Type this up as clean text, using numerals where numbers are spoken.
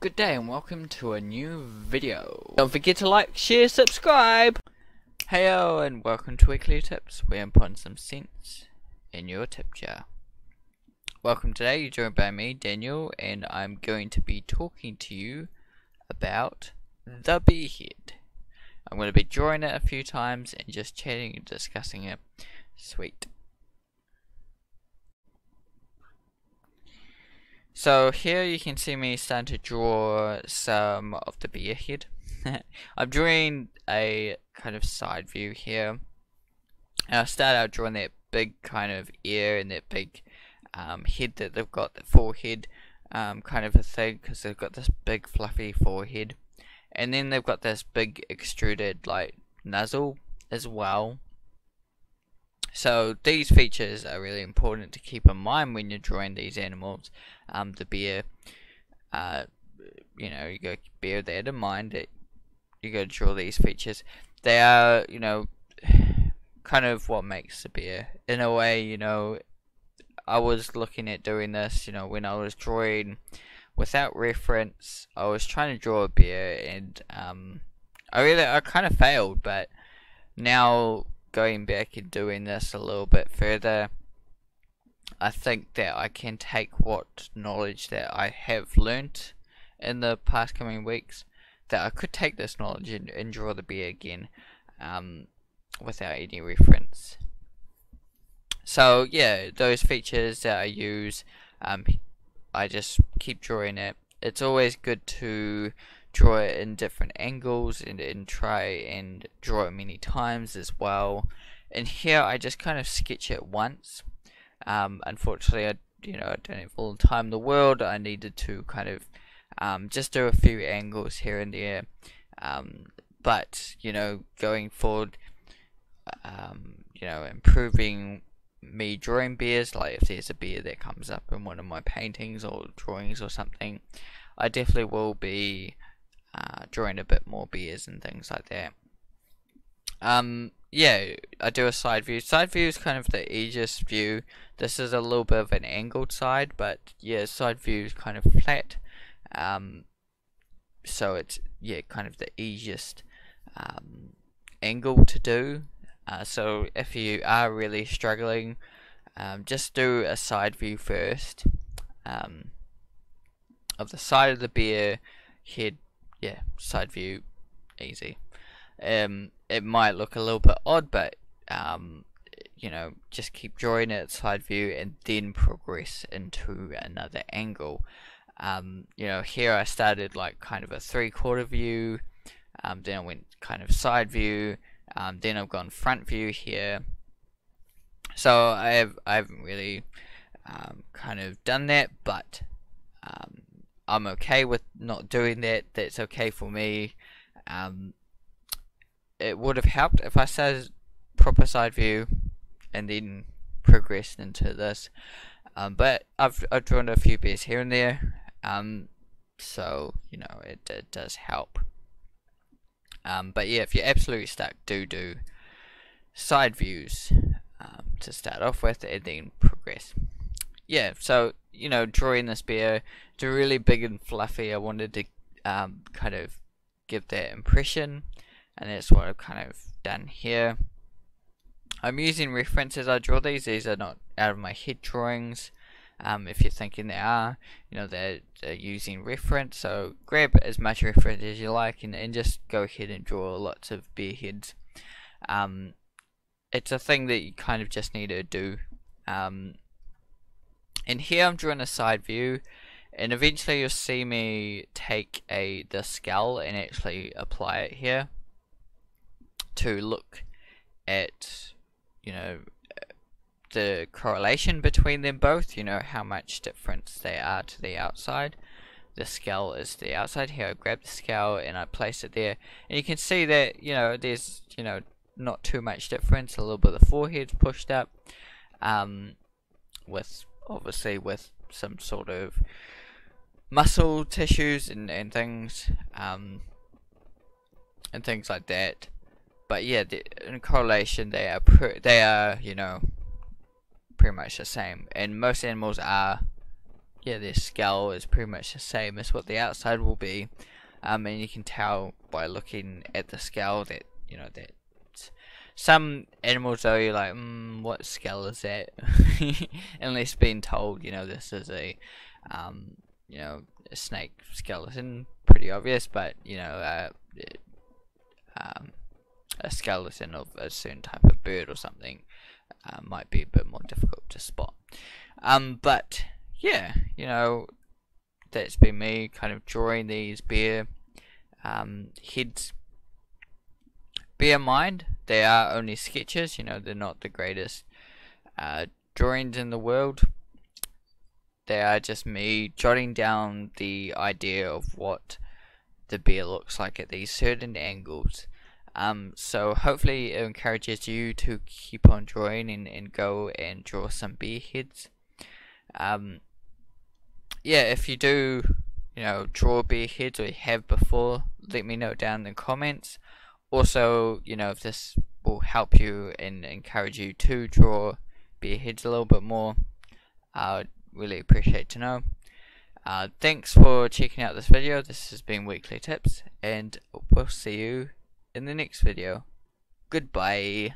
Good day and welcome to a new video. Don't forget to like, share, subscribe. Heyo and welcome to Weekly Tips, where I'm putting some sense in your tip jar. Welcome today, you're joined by me, Daniel, and I'm going to be talking to you about the beer head. I'm going to be drawing it a few times and just chatting and discussing it. Sweet. So here you can see me starting to draw some of the beer head. I'm drawing a kind of side view here. And I start out drawing that big kind of ear and that big head that they've got, the forehead kind of a thing, because they've got this big fluffy forehead. And then they've got this big extruded like nozzle as well. So these features are really important to keep in mind when you're drawing these animals. The bear, you got to bear that in mind, that you got to draw these features. They are, kind of what makes the bear. In a way, I was looking at doing this, when I was drawing without reference. I was trying to draw a bear, and I kind of failed, but now going back and doing this a little bit further, I think that I can take what knowledge that I have learnt in the past coming weeks, that I could take this knowledge and draw the bear again without any reference. So yeah, those features that I use, I just keep drawing it. It's always good to draw it in different angles and try and draw it many times as well. And here I just kind of sketch it once. Unfortunately, I don't have all the time in the world. I needed to kind of just do a few angles here and there. But going forward, improving me drawing bears, like if there's a bear that comes up in one of my paintings or drawings or something, I definitely will be drawing a bit more bears and things like that. Yeah, I do a side view. Side view is kind of the easiest view. This is a little bit of an angled side, but yeah, side view is kind of flat. So it's kind of the easiest angle to do. So if you are really struggling, just do a side view first of the side of the bear head. Yeah, side view, easy. It might look a little bit odd, but just keep drawing it side view and then progress into another angle. Here I started like kind of a 3/4 view, then I went kind of side view, then I've gone front view here. So I haven't really kind of done that, but I'm okay with not doing that. That's okay for me. It would have helped if I started proper side view and then progressed into this. But I've drawn a few bears here and there. So it does help. But yeah, if you're absolutely stuck, do side views to start off with and then progress. Yeah, so drawing this bear, it's really big and fluffy. I wanted to kind of give that impression, and that's what I've kind of done here. I'm using references I draw these. These are not out of my head drawings. If you're thinking they are, they're using reference. So grab as much reference as you like and just go ahead and draw lots of bear heads. It's a thing that you kind of just need to do. And here I'm drawing a side view, and eventually you'll see me take the skull and actually apply it here to look at the correlation between them both, how much difference they are to the outside. The skull is the outside. Here I grab the skull and I place it there, and you can see that there's not too much difference. A little bit of the forehead's pushed up, with some sort of muscle tissues and things like that. But yeah, in correlation they are pretty much the same, and most animals are yeah, their skull is pretty much the same as what the outside will be. And you can tell by looking at the skull that, you know, that some animals though you're like, what skull is that? Unless being told, you know, this is a, you know, a snake skeleton, pretty obvious, but you know, a skeleton of a certain type of bird or something might be a bit more difficult to spot. But yeah, you know, that's been me kind of drawing these bear heads. Bear in mind, they are only sketches, you know, they're not the greatest drawings in the world. They are just me jotting down the idea of what the bear looks like at these certain angles. So hopefully it encourages you to keep on drawing and go and draw some bear heads. Yeah, if you do, you know, draw bear heads or you have before, let me know down in the comments. Also, you know, if this will help you and encourage you to draw bear heads a little bit more, I'd really appreciate to know. Thanks for checking out this video. This has been Weekly Tips, and we'll see you in the next video. Goodbye.